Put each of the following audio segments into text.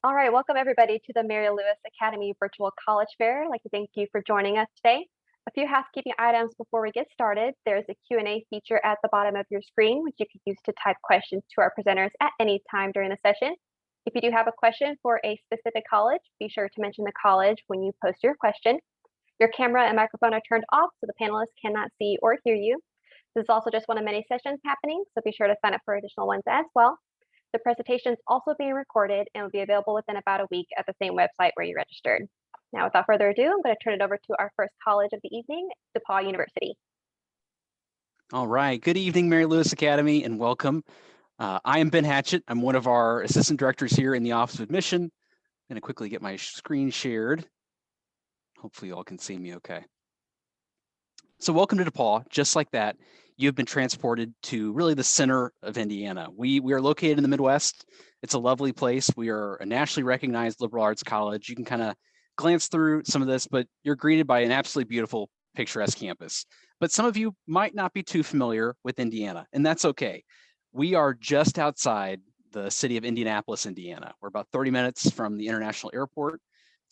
All right, welcome everybody to the Mary Lewis Academy Virtual College Fair. I'd like to thank you for joining us today. A few housekeeping items before we get started. There's a Q&A feature at the bottom of your screen, which you can use to type questions to our presenters at any time during the session. If you do have a question for a specific college, be sure to mention the college when you post your question. Your camera and microphone are turned off so the panelists cannot see or hear you. This is also just one of many sessions happening, so be sure to sign up for additional ones as well. The presentation is also being recorded and will be available within about a week at the same website where you registered. Now, without further ado, I'm going to turn it over to our first college of the evening, DePauw University. All right, good evening, Mary Lewis Academy, and welcome. I am Ben Hatchett. I'm one of our assistant directors here in the Office of Admission. I'm going to quickly get my screen shared. Hopefully you all can see me okay. So welcome to DePauw. Just like that, you've been transported to really the center of Indiana. We are located in the Midwest. It's a lovely place. We are a nationally recognized liberal arts college. You can kind of glance through some of this, but you're greeted by an absolutely beautiful, picturesque campus. But some of you might not be too familiar with Indiana, and that's okay. We are just outside the city of Indianapolis, Indiana. We're about 30 minutes from the international airport,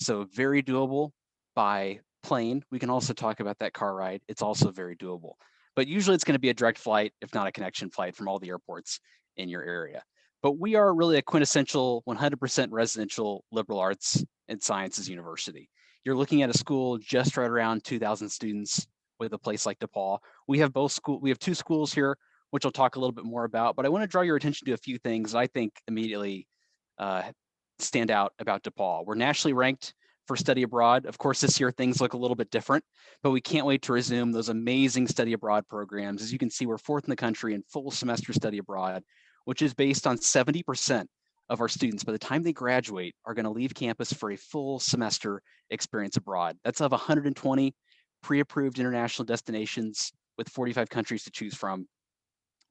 so very doable by plane. We can also talk about that car ride. It's also very doable. But usually it's going to be a direct flight, if not a connection flight, from all the airports in your area. But we are really a quintessential 100% residential liberal arts and sciences university. You're looking at a school just right around 2,000 students with a place like DePauw. We have two schools here, which I'll talk a little bit more about, but I want to draw your attention to a few things that I think immediately stand out about DePauw. We're nationally ranked for study abroad. Of course, this year things look a little bit different, but we can't wait to resume those amazing study abroad programs. As you can see, we're fourth in the country in full semester study abroad, which is based on 70% of our students by the time they graduate are going to leave campus for a full semester experience abroad. That's of 120 pre-approved international destinations with 45 countries to choose from.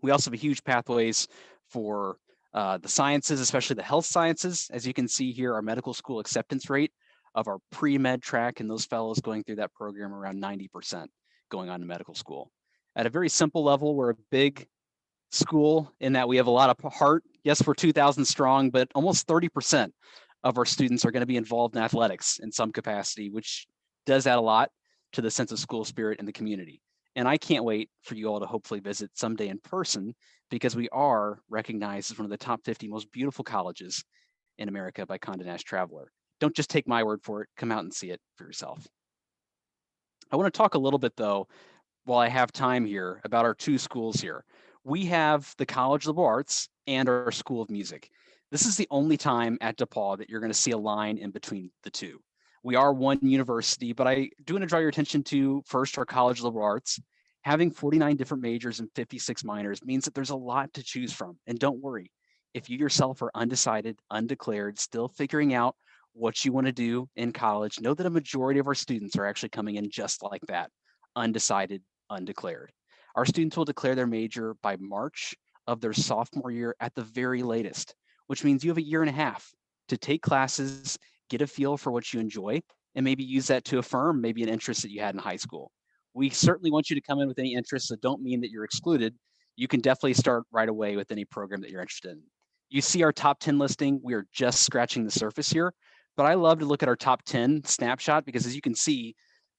We also have huge pathways for the sciences, especially the health sciences. As you can see here, our medical school acceptance rate of our pre-med track and those fellows going through that program around 90% going on to medical school. At a very simple level, we're a big school in that we have a lot of heart. Yes, we're 2,000 strong, but almost 30% of our students are going to be involved in athletics in some capacity, which does add a lot to the sense of school spirit in the community. And I can't wait for you all to hopefully visit someday in person, because we are recognized as one of the top 50 most beautiful colleges in America by Condé Nast Traveler. Don't just take my word for it, come out and see it for yourself. I want to talk a little bit though, while I have time here, about our two schools here. We have the College of Liberal Arts and our School of Music. This is the only time at DePauw that you're going to see a line in between the two. We are one university, but I do want to draw your attention to first our College of Liberal Arts. Having 49 different majors and 56 minors means that there's a lot to choose from. And don't worry, if you yourself are undecided, undeclared, still figuring out what you want to do in college, know that a majority of our students are actually coming in just like that, undecided, undeclared. Our students will declare their major by March of their sophomore year at the very latest, which means you have a year and a half to take classes, get a feel for what you enjoy, and maybe use that to affirm maybe an interest that you had in high school. We certainly want you to come in with any interests, so don't mean that you're excluded. You can definitely start right away with any program that you're interested in. You see our top 10 listing. We are just scratching the surface here, but I love to look at our top 10 snapshot because, as you can see,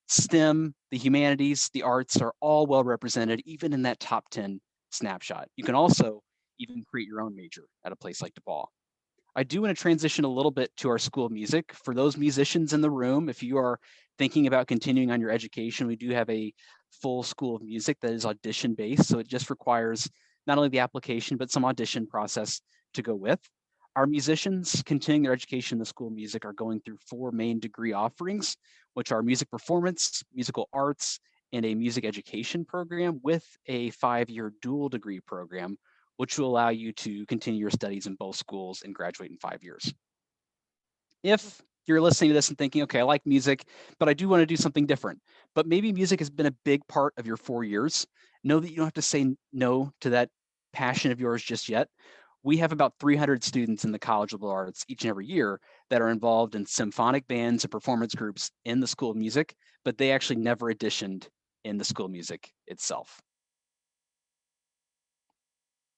STEM, the humanities, the arts are all well represented, even in that top 10 snapshot. You can also even create your own major at a place like DePauw. I do want to transition a little bit to our School of Music. For those musicians in the room, if you are thinking about continuing on your education, we do have a full School of Music that is audition based. So it just requires not only the application, but some audition process to go with. Our musicians continuing their education in the School of Music are going through 4 main degree offerings, which are music performance, musical arts, and a music education program with a 5-year dual degree program, which will allow you to continue your studies in both schools and graduate in 5 years. If you're listening to this and thinking, okay, I like music, but I do want to do something different, but maybe music has been a big part of your 4 years, know that you don't have to say no to that passion of yours just yet. We have about 300 students in the College of Liberal Arts each and every year that are involved in symphonic bands and performance groups in the School of Music, but they actually never auditioned in the School of Music itself.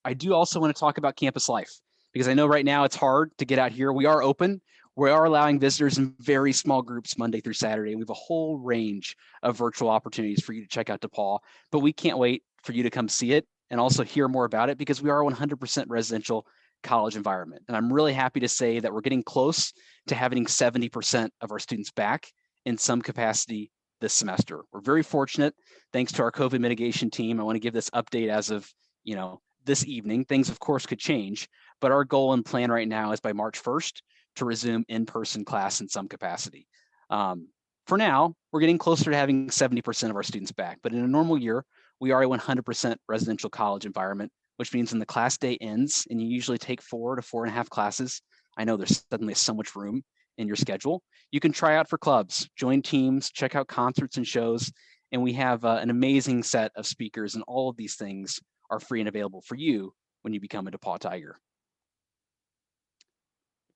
I do also want to talk about campus life, because I know right now it's hard to get out here. We are open. We are allowing visitors in very small groups Monday through Saturday. We have a whole range of virtual opportunities for you to check out DePauw, but we can't wait for you to come see it and also hear more about it, because we are a 100% residential college environment. And I'm really happy to say that we're getting close to having 70% of our students back in some capacity this semester. We're very fortunate, thanks to our COVID mitigation team. I want to give this update as of, this evening. Things, of course, could change, but our goal and plan right now is by March 1st to resume in-person class in some capacity. For now, we're getting closer to having 70% of our students back, but in a normal year, we are a 100% residential college environment, which means when the class day ends and you usually take 4 to 4.5 classes, I know there's suddenly so much room in your schedule. You can try out for clubs, join teams, check out concerts and shows, and we have an amazing set of speakers, and all of these things are free and available for you when you become a DePauw Tiger.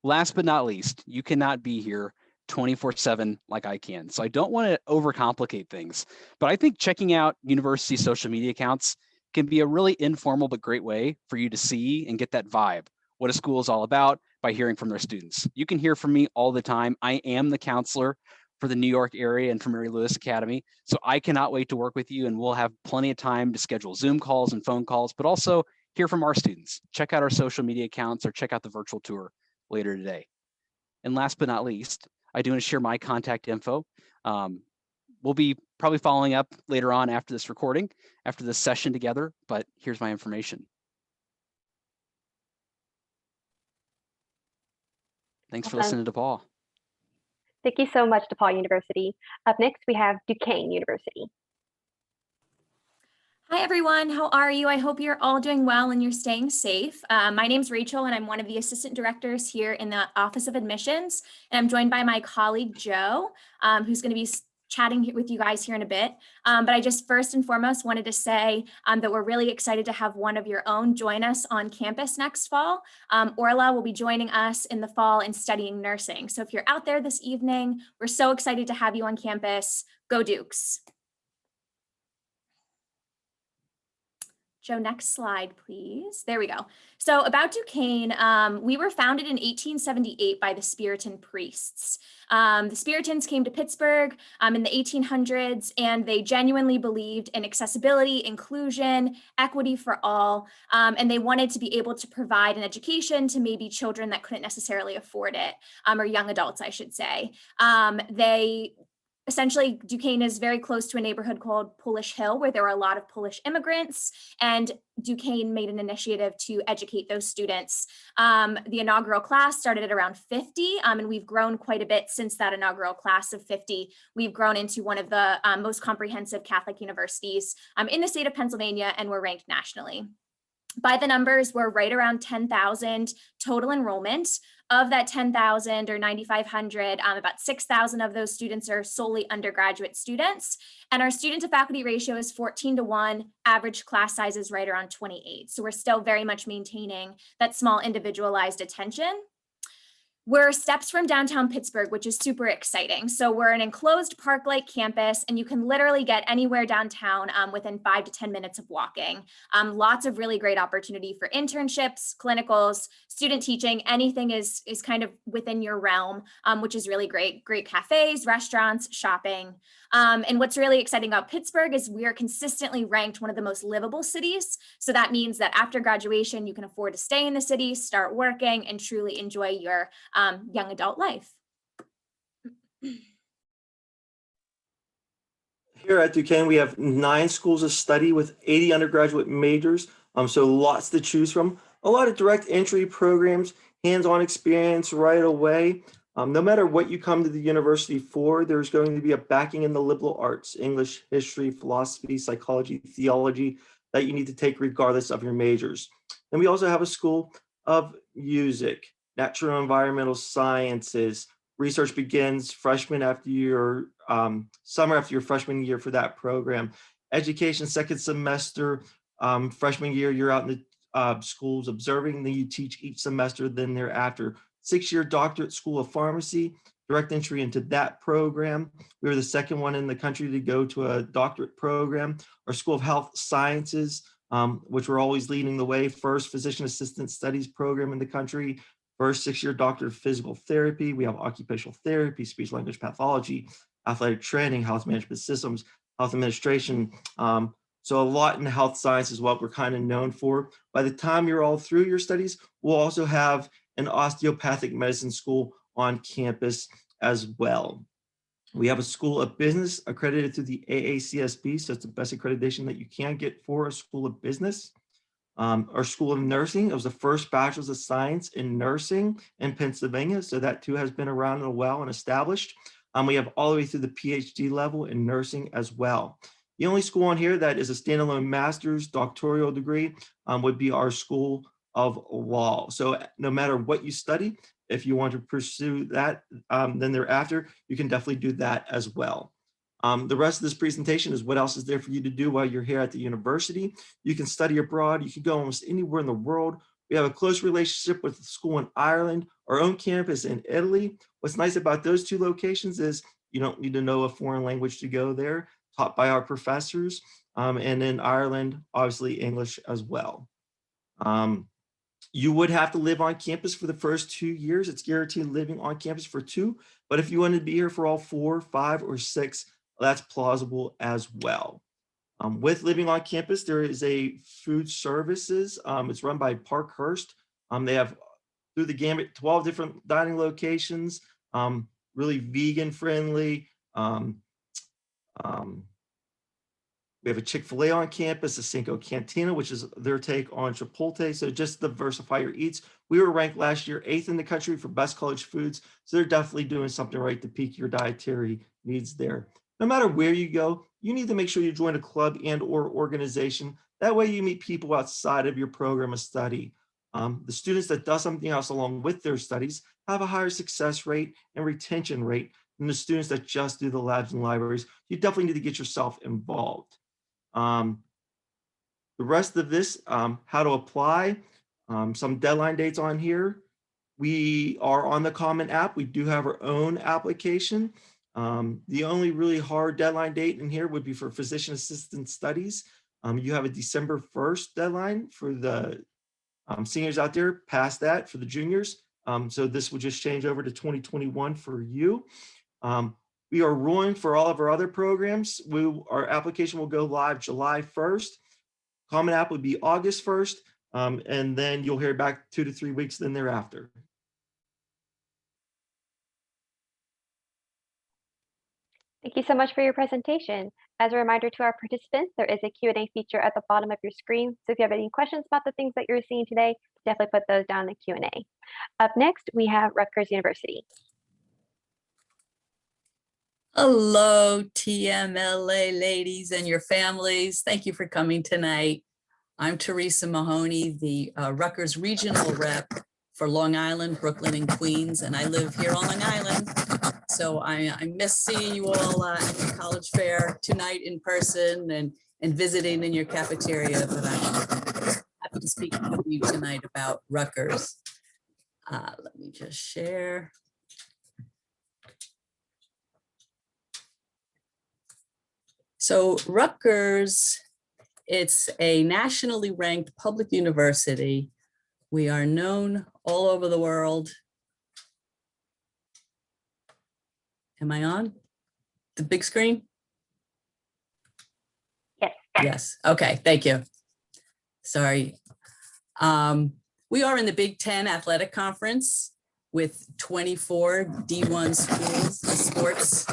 Last but not least, you cannot be here 24/7 like I can. So I don't want to overcomplicate things, but I think checking out university social media accounts can be a really informal but great way for you to see and get that vibe, what a school is all about, by hearing from their students. You can hear from me all the time. I am the counselor for the New York area and for Mary Lewis Academy. So I cannot wait to work with you, and we'll have plenty of time to schedule Zoom calls and phone calls, but also hear from our students. Check out our social media accounts or check out the virtual tour later today. And last but not least, I do want to share my contact info. We'll be probably following up later on after this recording, after this session together, but here's my information. Thanks for listening to DePauw. Thank you so much, DePauw University. Up next, we have Duquesne University. Hi, everyone. How are you? I hope you're all doing well and you're staying safe. My name's Rachel, and I'm one of the assistant directors here in the Office of Admissions. And I'm joined by my colleague, Joe, who's going to be chatting with you guys here in a bit. But I just first and foremost wanted to say that we're really excited to have one of your own join us on campus next fall. Orla will be joining us in the fall and studying nursing. So if you're out there this evening, we're so excited to have you on campus. Go Dukes. Joe, next slide, please. There we go. So about Duquesne, we were founded in 1878 by the Puritan priests. The Puritans came to Pittsburgh in the 1800s, and they genuinely believed in accessibility, inclusion, equity for all, and they wanted to be able to provide an education to maybe children that couldn't necessarily afford it, or young adults, I should say. Essentially, Duquesne is very close to a neighborhood called Polish Hill, where there were a lot of Polish immigrants, and Duquesne made an initiative to educate those students. The inaugural class started at around 50, and we've grown quite a bit since that inaugural class of 50. We've grown into one of the most comprehensive Catholic universities in the state of Pennsylvania, and we're ranked nationally. By the numbers, we're right around 10,000 total enrollment. Of that 10,000 or 9,500, about 6,000 of those students are solely undergraduate students. And our student to faculty ratio is 14:1, average class size is right around 28. So we're still very much maintaining that small individualized attention. We're steps from downtown Pittsburgh, which is super exciting. So we're an enclosed park-like campus, and you can literally get anywhere downtown within 5 to 10 minutes of walking. Lots of really great opportunity for internships, clinicals, student teaching. Anything is kind of within your realm, which is really great. Great cafes, restaurants, shopping. And what's really exciting about Pittsburgh is we are consistently ranked one of the most livable cities. So that means that after graduation, you can afford to stay in the city, start working, and truly enjoy your young adult life. Here at Duquesne, we have 9 schools of study with 80 undergraduate majors, so lots to choose from. A lot of direct entry programs, hands-on experience right away. No matter what you come to the university for, there's going to be a backing in the liberal arts, English, history, philosophy, psychology, theology that you need to take regardless of your majors. And we also have a school of music, natural and environmental sciences. Research begins freshman after your summer after your freshman year for that program. Education, second semester, freshman year, you're out in the schools observing, then you teach each semester, then thereafter. 6-year doctorate school of pharmacy, direct entry into that program. We were the second one in the country to go to a doctorate program. Our School of Health Sciences, which we're always leading the way. First physician assistant studies program in the country, first 6-year doctor of physical therapy. We have occupational therapy, speech language pathology, athletic training, health management systems, health administration. So a lot in health science is what we're kind of known for. By the time you're all through your studies, we'll also have an osteopathic medicine school on campus as well. We have a school of business accredited through the AACSB, so it's the best accreditation that you can get for a school of business. Our school of nursing, it was the first bachelor's of science in nursing in Pennsylvania, so that too has been around a while and established. We have all the way through the PhD level in nursing as well. The only school on here that is a standalone master's doctoral degree would be our School of Law. So no matter what you study, if you want to pursue that, then thereafter, you can definitely do that as well. The rest of this presentation is what else is there for you to do while you're here at the university. You can study abroad. You can go almost anywhere in the world. We have a close relationship with the school in Ireland, our own campus in Italy. What's nice about those two locations is you don't need to know a foreign language to go there, taught by our professors. And in Ireland, obviously English as well. You would have to live on campus for the first 2 years. It's guaranteed living on campus for 2. But if you want to be here for all 4, 5, or 6, that's plausible as well. With living on campus, there is a food services. It's run by Parkhurst. They have through the gamut 12 different dining locations, really vegan friendly. We have a Chick-fil-A on campus, a Cinco Cantina, which is their take on Chipotle. So just diversify your eats. We were ranked last year 8th in the country for best college foods. So they're definitely doing something right to pique your dietary needs there. No matter where you go, you need to make sure you join a club and or organization. That way you meet people outside of your program of study. The students that do something else along with their studies have a higher success rate and retention rate than the students that just do the labs and libraries. You definitely need to get yourself involved. The rest of this, how to apply, some deadline dates on here. We are on the Common App. We do have our own application. The only really hard deadline date in here would be for physician assistant studies. You have a December 1st deadline for the seniors out there, past that for the juniors. So this will just change over to 2021 for you. We are rolling for all of our other programs. Our application will go live July 1st. Common App would be August 1st, and then you'll hear back 2 to 3 weeks then thereafter. Thank you so much for your presentation. As a reminder to our participants, there is a Q&A feature at the bottom of your screen. So if you have any questions about the things that you're seeing today, definitely put those down in the Q&A. Up next, we have Rutgers University. Hello, TMLA ladies and your families. Thank you for coming tonight. I'm Teresa Mahoney, the Rutgers Regional Rep for Long Island, Brooklyn, and Queens, and I live here on Long Island. So I miss seeing you all at the college fair tonight in person and visiting in your cafeteria, but I'm happy to speak with you tonight about Rutgers. Let me just share. So Rutgers, it's a nationally ranked public university. We are known all over the world. Am I on the big screen? Yes. Yes. Okay. Thank you. Sorry. We are in the Big Ten Athletic Conference with 24 D1 schools of sports.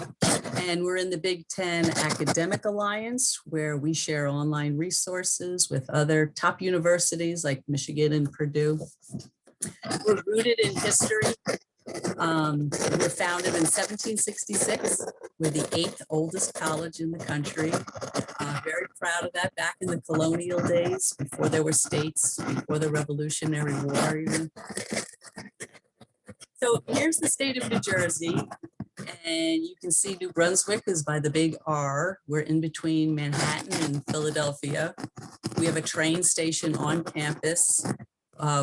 And we're in the Big Ten Academic Alliance, where we share online resources with other top universities like Michigan and Purdue. We're rooted in history. We're founded in 1766. We're the 8th oldest college in the country. Very proud of that, back in the colonial days, before there were states, before the Revolutionary War even. So here's the state of New Jersey. And you can see New Brunswick is by the big R. We're in between Manhattan and Philadelphia. We have a train station on campus,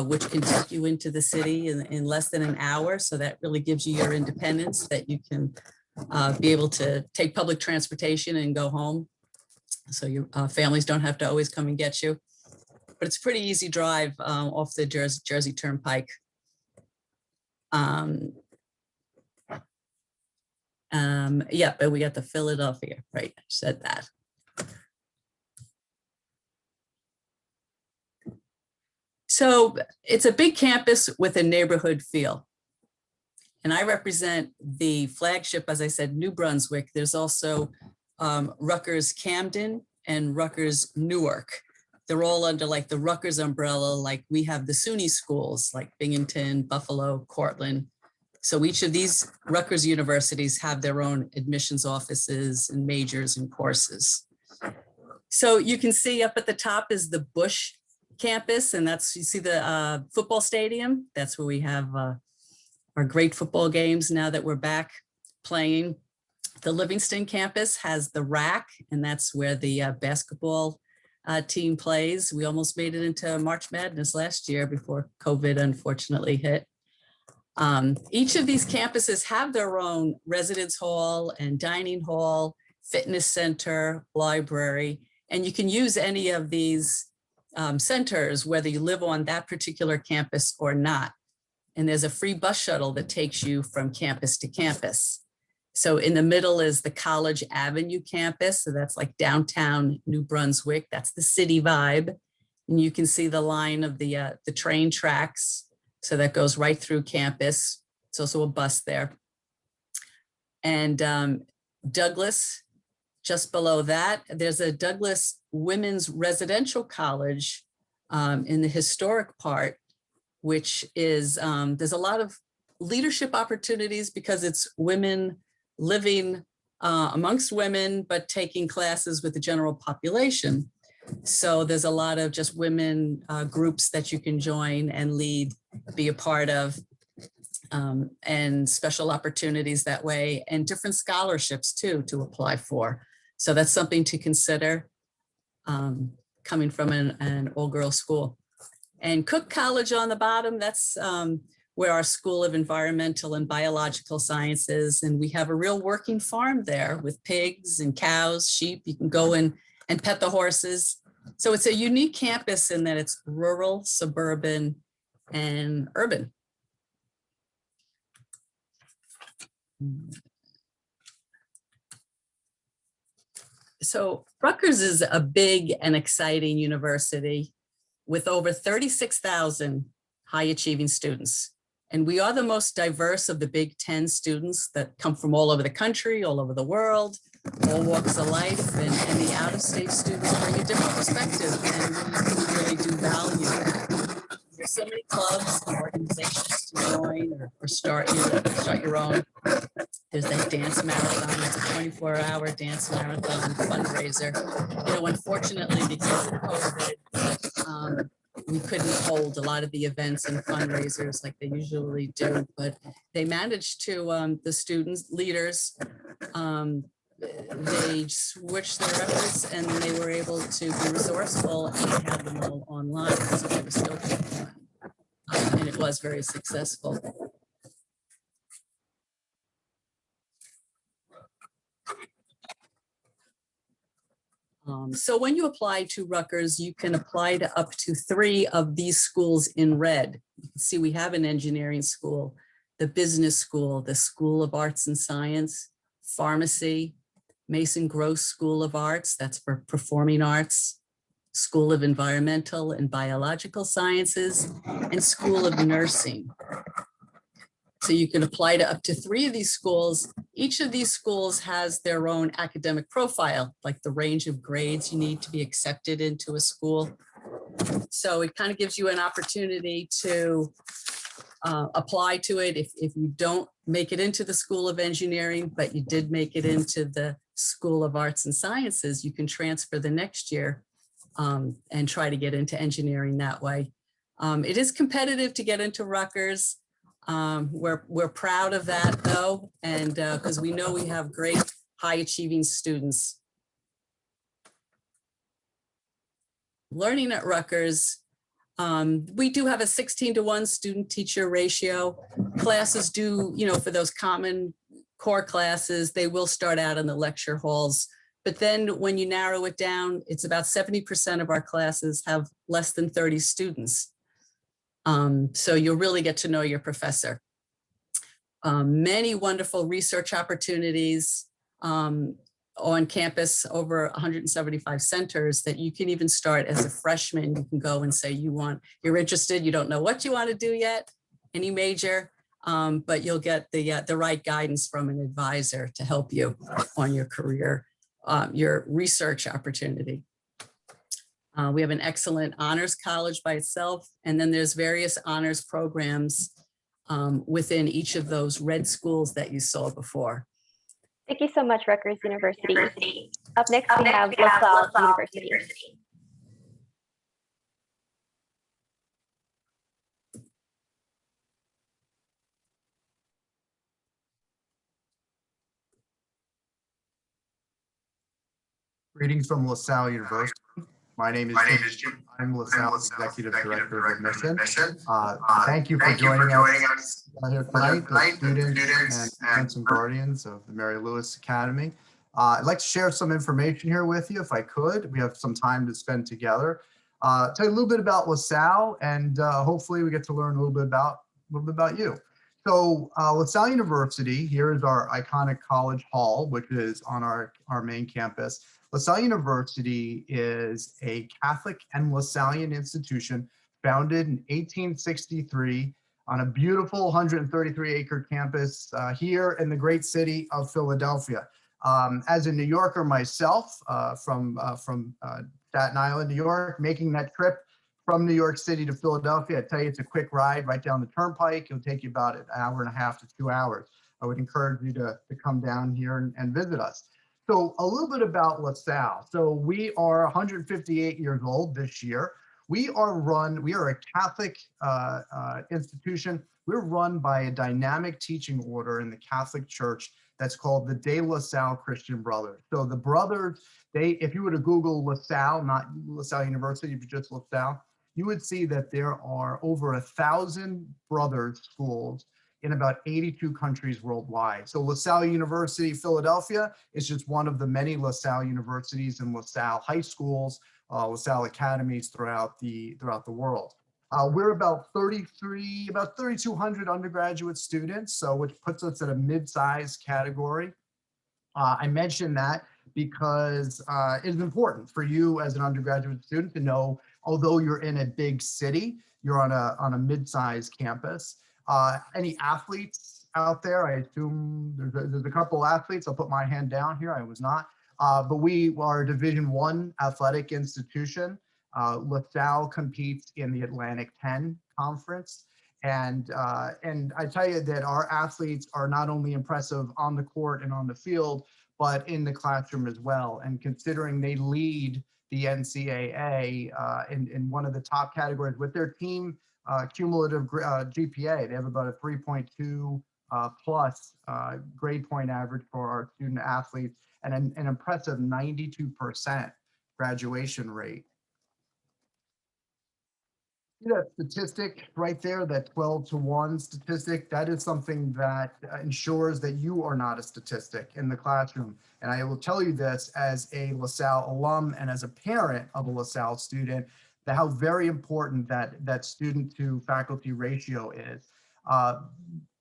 which can take you into the city in less than an hour. So that really gives you your independence, that you can be able to take public transportation and go home. So your families don't have to always come and get you. but it's a pretty easy drive off the Jersey Turnpike. Yeah, but we got the Philadelphia, right? I said that. So it's a big campus with a neighborhood feel. And I represent the flagship, as I said, New Brunswick. There's also Rutgers Camden and Rutgers Newark. They're all under like the Rutgers umbrella. Like we have the SUNY schools like Binghamton, Buffalo, Cortland. So each of these Rutgers universities have their own admissions offices and majors and courses. So you can see up at the top is the Bush campus, and that's, you see the football stadium. That's where we have our great football games now that we're back playing. The Livingston campus has the RAC, and that's where the basketball team plays. We almost made it into March Madness last year before COVID unfortunately hit. Each of these campuses have their own residence hall and dining hall, fitness center, library, and you can use any of these centers, whether you live on that particular campus or not. And there's a free bus shuttle that takes you from campus to campus. So in the middle is the College Avenue campus. So that's like downtown New Brunswick. That's the city vibe. And you can see the line of the train tracks. So that goes right through campus. It's also a bus there. And Douglas, just below that, there's a Douglas Women's Residential College in the historic part, which is, there's a lot of leadership opportunities because it's women living amongst women, but taking classes with the general population. So there's a lot of just women groups that you can join and lead, be a part of, and special opportunities that way, and different scholarships too to apply for. So that's something to consider coming from an all-girls school. And Cook College on the bottom, that's where our School of Environmental and Biological Sciences, and we have a real working farm there with pigs and cows, sheep. You can go in and pet the horses. So it's a unique campus in that it's rural, suburban, and urban. So Rutgers is a big and exciting university with over 36,000 high-achieving students. And we are the most diverse of the Big Ten students that come from all over the country, all over the world, all walks of life, and the out-of-state students bring a different perspective, and we really do value that. There's so many clubs and organizations to join or start your own. There's that dance marathon. It's a 24-hour dance marathon fundraiser. You know, unfortunately, because of COVID, we couldn't hold a lot of the events and fundraisers like they usually do, but they managed to, the students, leaders, they switched their efforts and they were able to be resourceful and have them all online. So they were still doing that. And it was very successful. So when you apply to Rutgers, you can apply to up to 3 of these schools in red. You can see we have an engineering school, the business school, the School of Arts and Science, pharmacy, Mason Gross School of Arts, that's for performing arts, School of Environmental and Biological Sciences, and School of Nursing. So you can apply to up to 3 of these schools. Each of these schools has their own academic profile, like the range of grades you need to be accepted into a school. So it kind of gives you an opportunity to apply to it. If you don't make it into the School of Engineering, but you did make it into the School of Arts and Sciences, you can transfer the next year and try to get into engineering that way. It is competitive to get into Rutgers. We're proud of that though, and because we know we have great high achieving students. Learning at Rutgers, we do have a 16:1 student teacher ratio. Classes do, you know, for those common core classes, they will start out in the lecture halls But then when you narrow it down, it's about 70% of our classes have less than 30 students. So you'll really get to know your professor. Many wonderful research opportunities on campus, over 175 centers that you can even start as a freshman. You can go and say you're interested, you don't know what you want to do yet, any major, but you'll get the right guidance from an advisor to help you on your career, your research opportunity. We have an excellent honors college by itself, and then there's various honors programs within each of those red schools that you saw before. Thank you so much, Rutgers University. Up next, we have LaSalle University. Greetings from LaSalle University. My name is Jim. I'm LaSalle's Executive Director of Admission. Thank you for joining us here tonight, the students and parents and guardians of the Mary Lewis Academy. I'd like to share some information here with you if I could. We have some time to spend together. Tell you a little bit about LaSalle, and hopefully we get to learn a little bit about you. So LaSalle University, here is our iconic college hall, which is on our main campus. LaSalle University is a Catholic and LaSallian institution founded in 1863 on a beautiful 133-acre campus here in the great city of Philadelphia. As a New Yorker myself, from Staten Island, New York, making that trip from New York City to Philadelphia, I tell you, it's a quick ride right down the turnpike. It'll take you about an hour and a half to 2 hours. I would encourage you to come down here and visit us. So a little bit about LaSalle. So we are 158 years old this year. We are a Catholic institution. We're run by a dynamic teaching order in the Catholic Church that's called the De La Salle Christian Brothers. So the brothers, if you were to Google LaSalle, not LaSalle University, but just LaSalle, you would see that there are over 1,000 brothers schools in about 82 countries worldwide. So LaSalle University, Philadelphia is just one of the many LaSalle universities and LaSalle high schools, LaSalle academies throughout the world. We're about 3,200 undergraduate students, so which puts us at a mid-sized category. I mention that because it is important for you as an undergraduate student to know, although you're in a big city, you're on a mid-sized campus. Any athletes out there? I assume there's a couple athletes. I'll put my hand down here. I was not, but we are a Division I athletic institution. LaSalle competes in the Atlantic 10 conference. And I tell you that our athletes are not only impressive on the court and on the field, but in the classroom as well. And considering they lead the NCAA in one of the top categories with their team cumulative GPA, they have about a 3.2 plus grade point average for our student athletes and an impressive 92% graduation rate. That statistic right there, that 12-to-1 statistic, that is something that ensures that you are not a statistic in the classroom. And I will tell you this as a LaSalle alum and as a parent of a LaSalle student, that how very important that student to faculty ratio is.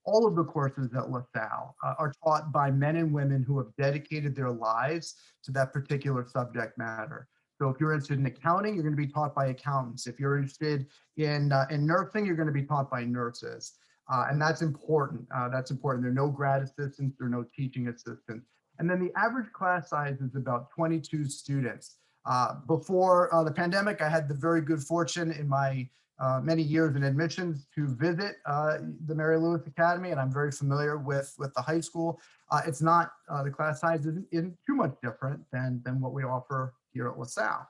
All of the courses at LaSalle are taught by men and women who have dedicated their lives to that particular subject matter. So if you're interested in accounting, you're going to be taught by accountants. If you're interested in nursing, you're going to be taught by nurses. And that's important. That's important. There are no grad assistants, there are no teaching assistants. And then the average class size is about 22 students. Before the pandemic, I had the very good fortune in my many years in admissions to visit the Mary Lewis Academy, and I'm very familiar with the high school. It's not, the class size isn't too much different than what we offer here at LaSalle.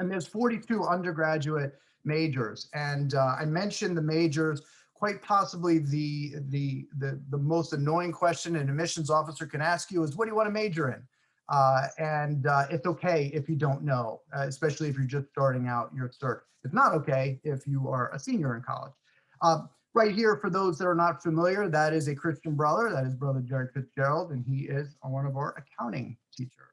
And there's 42 undergraduate majors. And I mentioned the majors, quite possibly the most annoying question an admissions officer can ask you is, what do you want to major in? It's okay if you don't know, especially if you're just starting out your search. It's not okay if you are a senior in college. Right here, for those that are not familiar, that is a Christian brother. That is Brother Jared Fitzgerald, and he is one of our accounting teachers.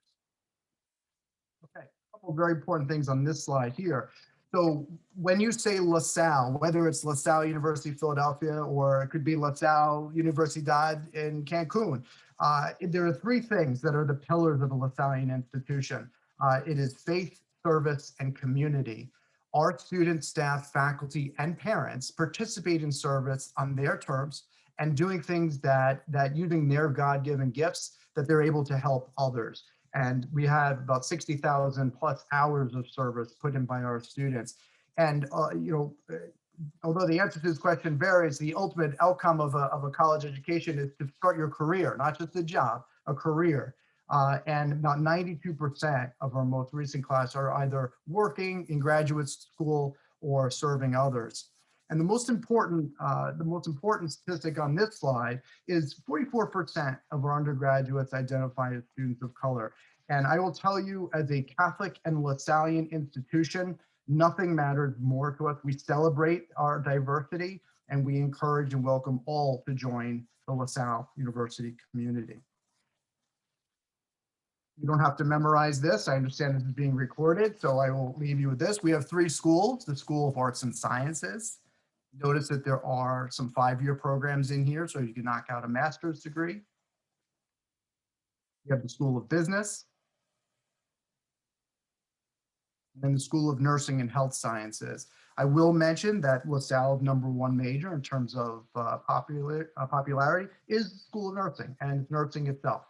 very important things on this slide here. So when you say LaSalle, whether it's LaSalle University, Philadelphia, or it could be LaSalle Universidad in Cancun, there are three things that are the pillars of a LaSallian institution. It is faith, service, and community. Our students, staff, faculty, and parents participate in service on their terms and doing things that using their God-given gifts that they're able to help others. And we have about 60,000 plus hours of service put in by our students. And, although the answer to this question varies, the ultimate outcome of a college education is to start your career, not just a job, a career. And about 92% of our most recent class are either working in graduate school or serving others. And the most important statistic on this slide is 44% of our undergraduates identify as students of color. And I will tell you, as a Catholic and LaSallian institution, nothing matters more to us. We celebrate our diversity and we encourage and welcome all to join the LaSalle University community. You don't have to memorize this. I understand this is being recorded, so I will leave you with this. We have three schools: the School of Arts and Sciences. Notice that there are some 5-year programs in here, so you can knock out a master's degree. You have the School of Business, and then the School of Nursing and Health Sciences. I will mention that LaSalle's #1 major in terms of popularity is the School of Nursing and nursing itself.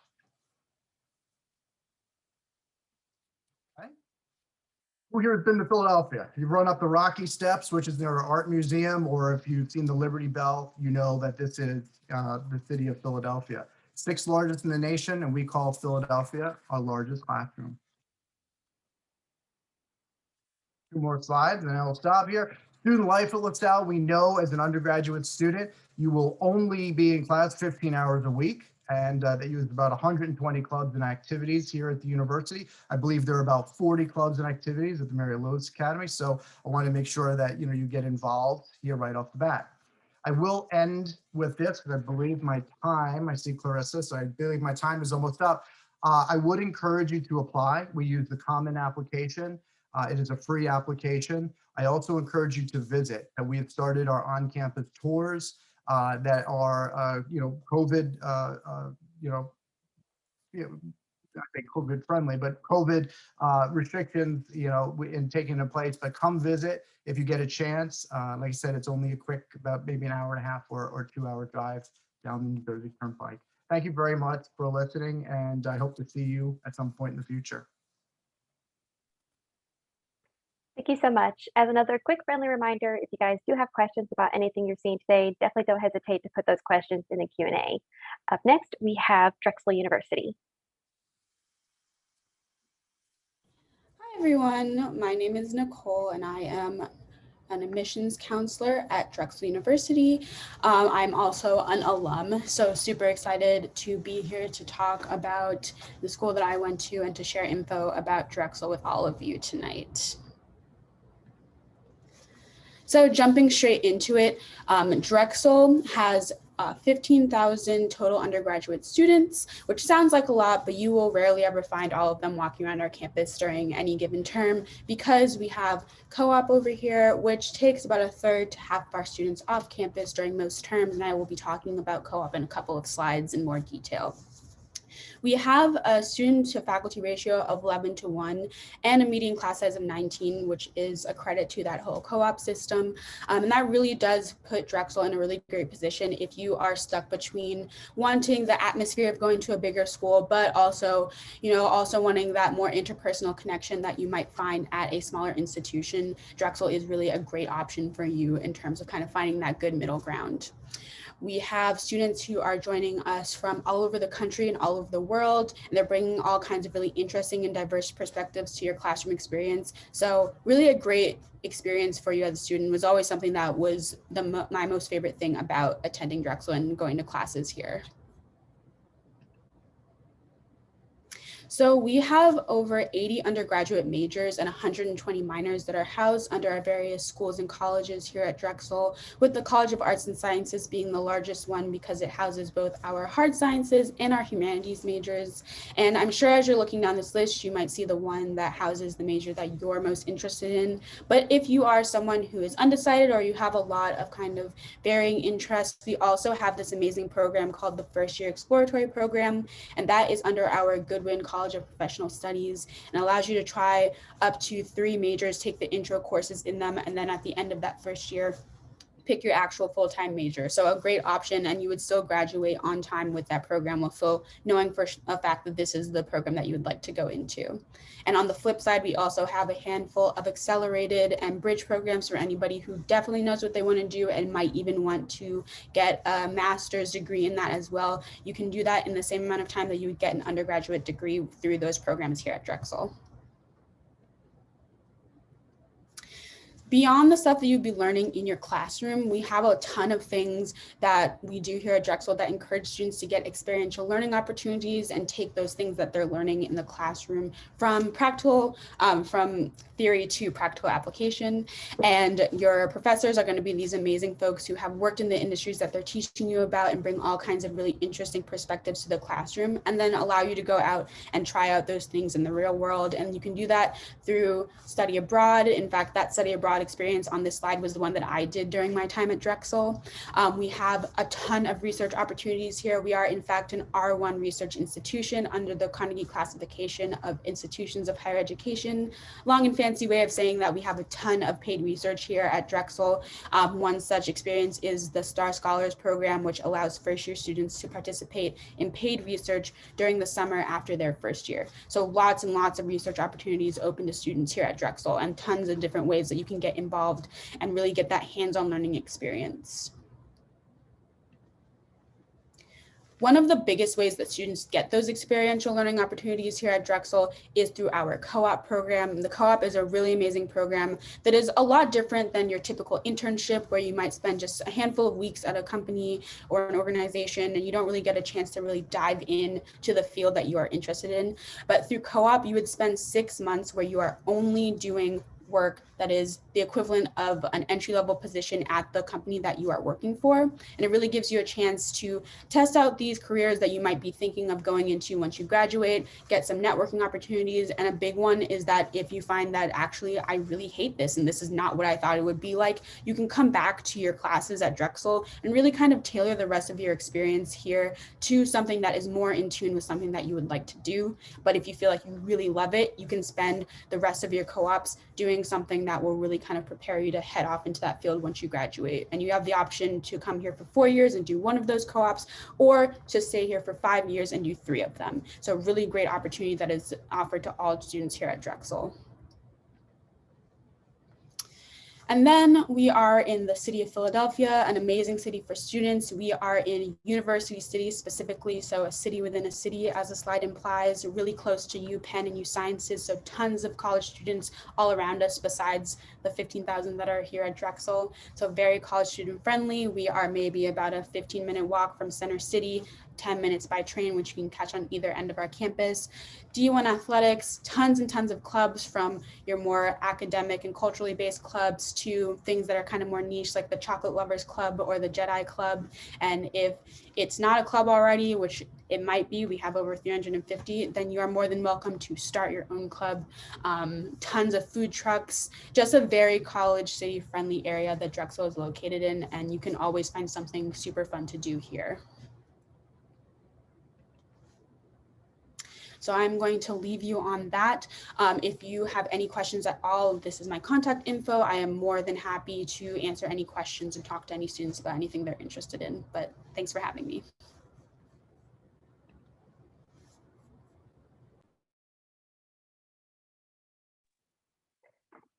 Who here has been to Philadelphia? You've run up the Rocky Steps, which is near our art museum, or if you've seen the Liberty Bell, you know that this is the city of Philadelphia. 6th largest in the nation, and we call Philadelphia our largest classroom. 2 more slides, and then I'll stop here. Student life at LaSalle, we know as an undergraduate student, you will only be in class 15 hours a week. And they use about 120 clubs and activities here at the university. I believe there are about 40 clubs and activities at the Mary Lewis Academy. So I want to make sure that you get involved here right off the bat. I will end with this because I believe my time, I see Clarissa, so I believe my time is almost up. I would encourage you to apply. We use the Common application. It is a free application. I also encourage you to visit. We have started our on-campus tours that are, COVID, I think COVID friendly, but COVID restrictions, in taking place. But come visit if you get a chance. Like I said, it's only a quick, about maybe an hour and a half or 2-hour drive down the New Jersey Turnpike. Thank you very much for listening, and I hope to see you at some point in the future. Thank you so much. As another quick friendly reminder, if you guys do have questions about anything you're seeing today, definitely don't hesitate to put those questions in the Q&A. Up next, we have Drexel University. Hi everyone, my name is Nicole and I am an admissions counselor at Drexel University. I'm also an alum, so super excited to be here to talk about the school that I went to and to share info about Drexel with all of you tonight. So jumping straight into it, Drexel has 15,000 total undergraduate students, which sounds like a lot, but you will rarely ever find all of them walking around our campus during any given term because we have co-op over here, which takes about 1/3 to half of our students off campus during most terms, and I will be talking about co-op in a couple of slides in more detail. We have a student to faculty ratio of 11:1 and a median class size of 19, which is a credit to that whole co-op system. And that really does put Drexel in a really great position if you are stuck between wanting the atmosphere of going to a bigger school, but also, also wanting that more interpersonal connection that you might find at a smaller institution. Drexel is really a great option for you in terms of kind of finding that good middle ground. We have students who are joining us from all over the country and all over the world, and they're bringing all kinds of really interesting and diverse perspectives to your classroom experience. So really a great experience for you as a student. Was always something that was my most favorite thing about attending Drexel and going to classes here. So we have over 80 undergraduate majors and 120 minors that are housed under our various schools and colleges here at Drexel, with the College of Arts and Sciences being the largest one because it houses both our hard sciences and our humanities majors. And I'm sure as you're looking down this list, you might see the one that houses the major that you're most interested in. But if you are someone who is undecided or you have a lot of kind of varying interests, we also have this amazing program called the First Year Exploratory Program, and that is under our Goodwin College of Professional Studies and allows you to try up to 3 majors, take the intro courses in them, and then at the end of that first year, pick your actual full-time major. So a great option, and you would still graduate on time with that program, also knowing for a fact that this is the program that you would like to go into. And on the flip side, we also have a handful of accelerated and bridge programs for anybody who definitely knows what they want to do and might even want to get a master's degree in that as well. You can do that in the same amount of time that you would get an undergraduate degree through those programs here at Drexel. Beyond the stuff that you'd be learning in your classroom, we have a ton of things that we do here at Drexel that encourage students to get experiential learning opportunities and take those things that they're learning in the classroom from from theory to practical application. And your professors are going to be these amazing folks who have worked in the industries that they're teaching you about and bring all kinds of really interesting perspectives to the classroom, and then allow you to go out and try out those things in the real world. And you can do that through study abroad. In fact, that study abroad experience on this slide was the one that I did during my time at Drexel. We have a ton of research opportunities here. We are in fact an R1 research institution under the Carnegie classification of institutions of higher education. Long and fancy way of saying that we have a ton of paid research here at Drexel. One such experience is the Star Scholars program, which allows first year students to participate in paid research during the summer after their first year. So lots and lots of research opportunities open to students here at Drexel, and tons of different ways that you can get involved and really get that hands-on learning experience. One of the biggest ways that students get those experiential learning opportunities here at Drexel is through our co-op program. The co-op is a really amazing program that is a lot different than your typical internship, where you might spend just a handful of weeks at a company or an organization and you don't really get a chance to really dive in to the field that you are interested in. But through co-op, you would spend 6 months where you are only doing work that is the equivalent of an entry-level position at the company that you are working for. And it really gives you a chance to test out these careers that you might be thinking of going into once you graduate, get some networking opportunities. And a big one is that if you find that actually I really hate this and this is not what I thought it would be like, you can come back to your classes at Drexel and really kind of tailor the rest of your experience here to something that is more in tune with something that you would like to do. But if you feel like you really love it, you can spend the rest of your co-ops doing something that will really kind of prepare you to head off into that field once you graduate. And you have the option to come here for 4 years and do one of those co-ops, or to stay here for 5 years and do 3 of them. So really great opportunity that is offered to all students here at Drexel. And then we are in the city of Philadelphia, an amazing city for students. We are in University City specifically, so a city within a city, as the slide implies, really close to UPenn and U Sciences, so tons of college students all around us besides the 15,000 that are here at Drexel. So very college student friendly. We are maybe about a 15-minute walk from Center City, 10 minutes by train, which you can catch on either end of our campus. D1 athletics, tons and tons of clubs, from your more academic and culturally based clubs to things that are kind of more niche, like the Chocolate Lovers Club or the Jedi Club. And if it's not a club already, which it might be, we have over 350, then you are more than welcome to start your own club. Tons of food trucks, just a very college city friendly area that Drexel is located in, and you can always find something super fun to do here. So I'm going to leave you on that. If you have any questions at all, this is my contact info. I am more than happy to answer any questions and talk to any students about anything they're interested in, but thanks for having me.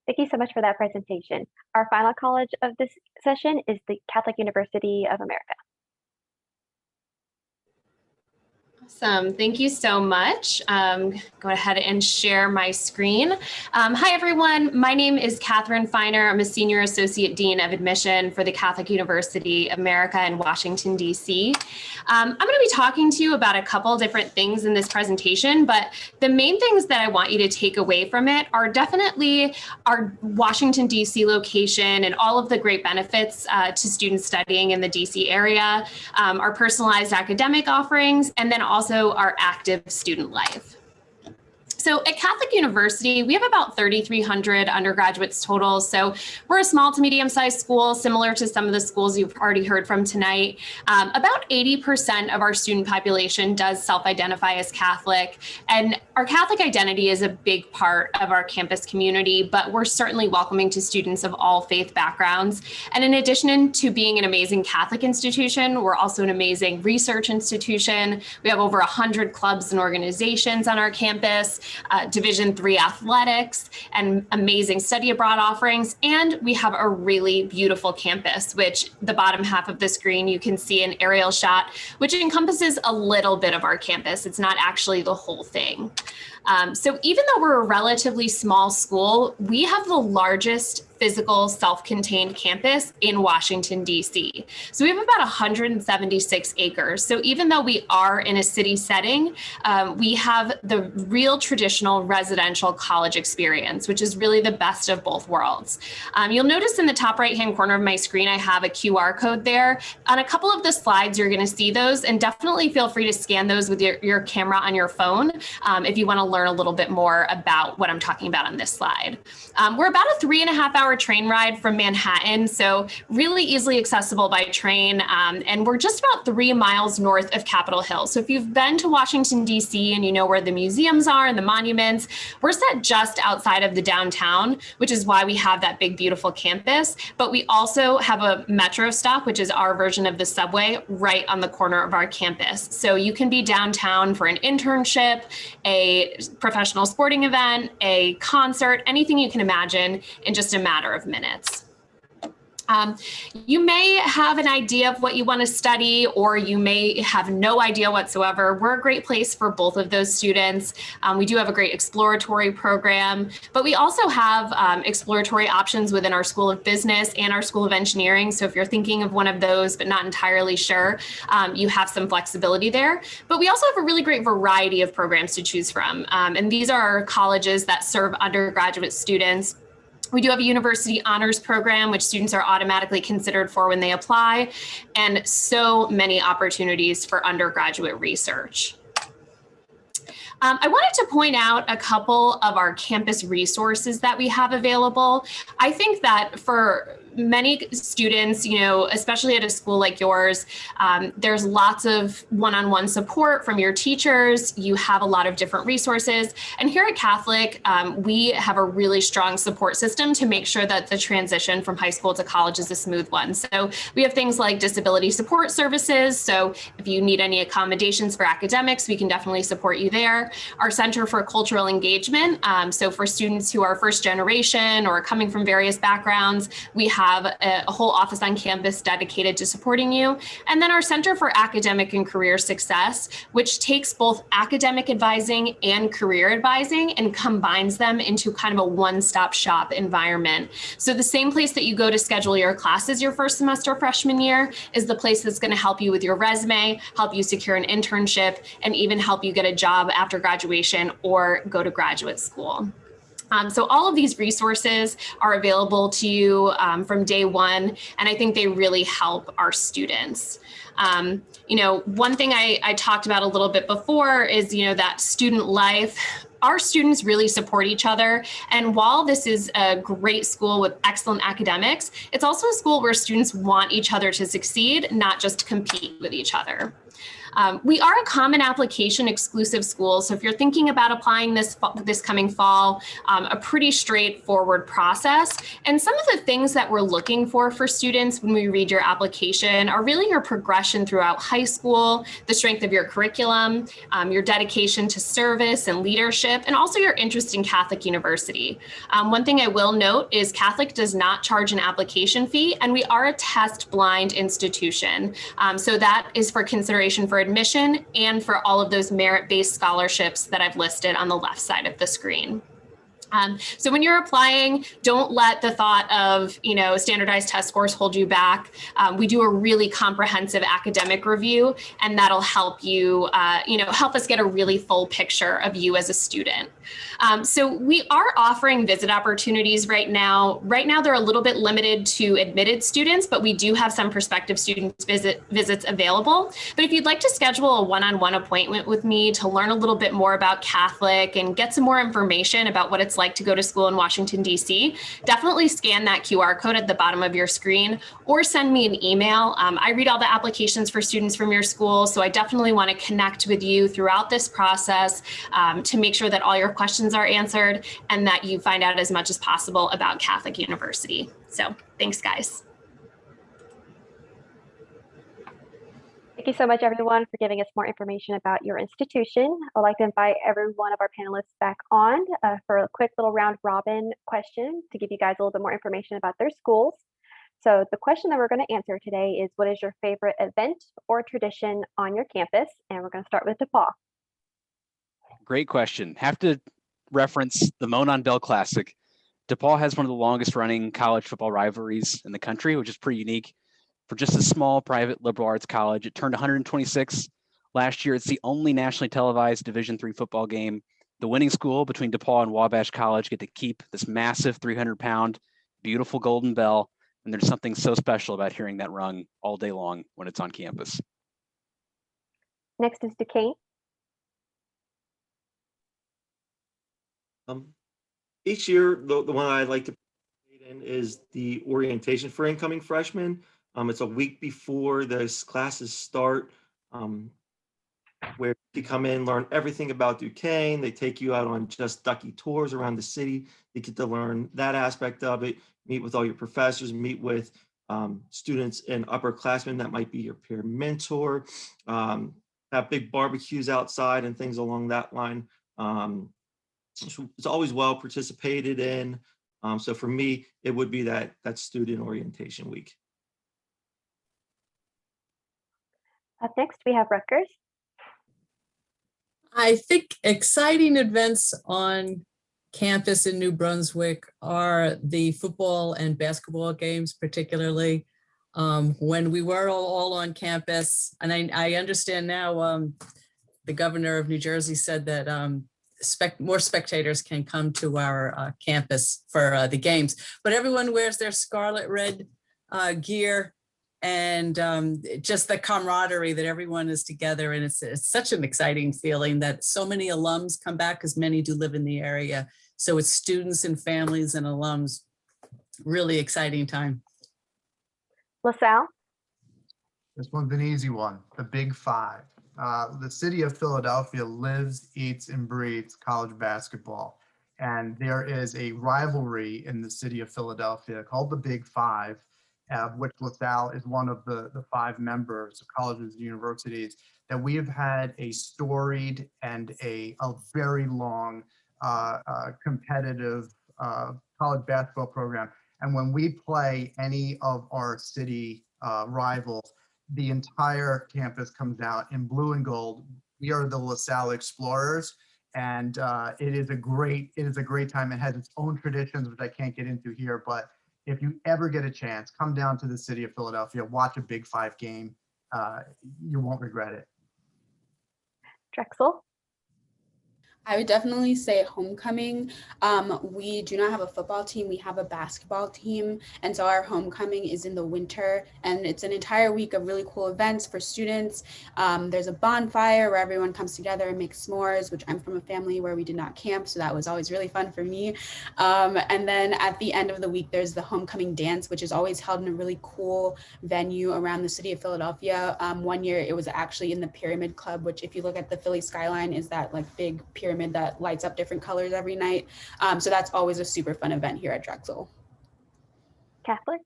Thank you so much for that presentation. Our final college of this session is the Catholic University of America. Awesome. Thank you so much. Go ahead and share my screen. Hi, everyone. My name is Catherine Feiner. I'm a Senior Associate Dean of Admission for the Catholic University of America in Washington, D.C. I'm going to be talking to you about a couple different things in this presentation, but the main things that I want you to take away from it are definitely our Washington, D.C. location and all of the great benefits to students studying in the D.C. area, our personalized academic offerings, and then also our active student life. So at Catholic University, we have about 3,300 undergraduates total. So we're a small to medium-sized school, similar to some of the schools you've already heard from tonight. About 80% of our student population does self-identify as Catholic, and our Catholic identity is a big part of our campus community, but we're certainly welcoming to students of all faith backgrounds. And in addition to being an amazing Catholic institution, we're also an amazing research institution. We have over 100 clubs and organizations on our campus. Division III athletics, and amazing study abroad offerings. And we have a really beautiful campus, which the bottom half of the screen, you can see an aerial shot, which encompasses a little bit of our campus. It's not actually the whole thing. So even though we're a relatively small school, we have the largest physical self-contained campus in Washington, D.C. So we have about 176 acres. So even though we are in a city setting, we have the real traditional residential college experience, which is really the best of both worlds. You'll notice in the top right-hand corner of my screen, I have a QR code there. On a couple of the slides, you're going to see those, and definitely feel free to scan those with your camera on your phone if you want to learn a little bit more about what I'm talking about on this slide. We're about a 3.5-hour train ride from Manhattan, so really easily accessible by train, and we're just about 3 miles north of Capitol Hill. So if you've been to Washington, D.C. and you know where the museums are and the monuments, we're set just outside of the downtown, which is why we have that big, beautiful campus. But we also have a metro stop, which is our version of the subway, right on the corner of our campus. So you can be downtown for an internship, a professional sporting event, a concert, anything you can imagine in just a matter of minutes. You may have an idea of what you want to study, or you may have no idea whatsoever. We're a great place for both of those students. We do have a great exploratory program, but we also have exploratory options within our School of Business and our School of Engineering. So if you're thinking of one of those, but not entirely sure, you have some flexibility there. But we also have a really great variety of programs to choose from. And these are our colleges that serve undergraduate students. We do have a university honors program, which students are automatically considered for when they apply, and so many opportunities for undergraduate research. I wanted to point out a couple of our campus resources that we have available. I think that for many students, especially at a school like yours, there's lots of one-on-one support from your teachers. You have a lot of different resources. And here at Catholic, we have a really strong support system to make sure that the transition from high school to college is a smooth one. So we have things like disability support services. So if you need any accommodations for academics, we can definitely support you there. Our Center for Cultural Engagement. So for students who are first generation or coming from various backgrounds, we have a whole office on campus dedicated to supporting you. And then our Center for Academic and Career Success, which takes both academic advising and career advising and combines them into kind of a one-stop shop environment. So the same place that you go to schedule your classes your first semester freshman year is the place that's going to help you with your resume, help you secure an internship, and even help you get a job after graduation or go to graduate school. So all of these resources are available to you from day one, and I think they really help our students. One thing I talked about a little bit before is, that student life. Our students really support each other. And while this is a great school with excellent academics, it's also a school where students want each other to succeed, not just compete with each other. We are a common application exclusive school. So if you're thinking about applying this coming fall, a pretty straightforward process. And some of the things that we're looking for students when we read your application are really your progression throughout high school, the strength of your curriculum, your dedication to service and leadership, and also your interest in Catholic University. One thing I will note is Catholic does not charge an application fee, and we are a test blind institution. So that is for consideration for admission and for all of those merit-based scholarships that I've listed on the left side of the screen. So when you're applying, don't let the thought of, standardized test scores hold you back. We do a really comprehensive academic review, and that'll help you, help us get a really full picture of you as a student. So we are offering visit opportunities right now. Right now, they're a little bit limited to admitted students, but we do have some prospective students visits available. But if you'd like to schedule a one-on-one appointment with me to learn a little bit more about Catholic and get some more information about what it's like to go to school in Washington, D.C., definitely scan that QR code at the bottom of your screen or send me an email. I read all the applications for students from your school, so I definitely want to connect with you throughout this process to make sure that all your questions are answered and that you find out as much as possible about Catholic University. So thanks, guys. Thank you so much, everyone, for giving us more information about your institution. I'd like to invite every one of our panelists back on for a quick little round robin question to give you guys a little bit more information about their schools. So the question that we're going to answer today is, what is your favorite event or tradition on your campus? And we're going to start with DePauw. Great question. Have to reference the Monon Bell Classic. DePauw has one of the longest running college football rivalries in the country, which is pretty unique. For just a small private liberal arts college, it turned 126 last year. It's the only nationally televised Division III football game. The winning school between DePauw and Wabash College get to keep this massive 300-pound, beautiful golden bell. And there's something so special about hearing that rung all day long when it's on campus. Next is Duquesne. Each year, the one I like to participate in is the orientation for incoming freshmen. It's a week before those classes start, where you come in, learn everything about Duquesne. They take you out on just ducky tours around the city. You get to learn that aspect of it, meet with all your professors, meet with students and upperclassmen that might be your peer mentor, have big barbecues outside and things along that line. It's always well participated in. So for me, it would be that student orientation week. Up next, we have Rutgers. I think exciting events on campus in New Brunswick are the football and basketball games, particularly when we were all on campus. And I understand now the governor of New Jersey said that more spectators can come to our campus for the games, but everyone wears their scarlet red gear, and just the camaraderie that everyone is together. And it's such an exciting feeling that so many alums come back, because many do live in the area. So it's students and families and alums, really exciting time. LaSalle. This one's an easy one, the Big Five. The city of Philadelphia lives, eats, and breathes college basketball. And there is a rivalry in the city of Philadelphia called the Big Five, of which LaSalle is one of the 5 members of colleges and universities, that we have had a storied and a very long competitive college basketball program. And when we play any of our city rivals, the entire campus comes out in blue and gold. We are the LaSalle Explorers, and it is a great time. It has its own traditions, which I can't get into here, but if you ever get a chance, come down to the city of Philadelphia, watch a Big Five game. You won't regret it. Drexel. I would definitely say homecoming. We do not have a football team, we have a basketball team. And so our homecoming is in the winter, and it's an entire week of really cool events for students. There's a bonfire where everyone comes together and makes s'mores, which I'm from a family where we did not camp, so that was always really fun for me. And then at the end of the week, there's the homecoming dance, which is always held in a really cool venue around the city of Philadelphia. One year it was actually in the Pyramid Club, which if you look at the Philly skyline is that like big pyramid that lights up different colors every night. So that's always a super fun event here at Drexel. Catholic.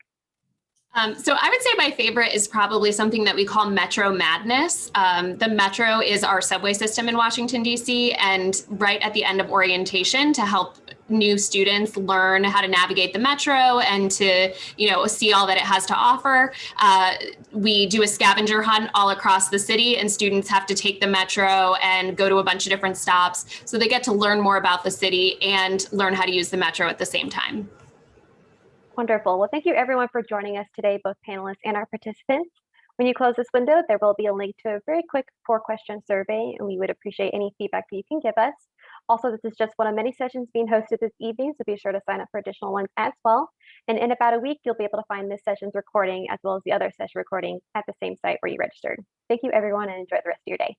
So I would say my favorite is probably something that we call Metro Madness. The Metro is our subway system in Washington, D.C., and right at the end of orientation, to help new students learn how to navigate the metro and to, see all that it has to offer. We do a scavenger hunt all across the city, and students have to take the metro and go to a bunch of different stops. So they get to learn more about the city and learn how to use the metro at the same time. Wonderful. Well, thank you everyone for joining us today, both panelists and our participants. When you close this window, there will be a link to a very quick 4-question survey, and we would appreciate any feedback that you can give us. Also, this is just one of many sessions being hosted this evening, so be sure to sign up for additional ones as well. And in about a week, you'll be able to find this session's recording as well as the other session recording at the same site where you registered. Thank you everyone, and enjoy the rest of your day.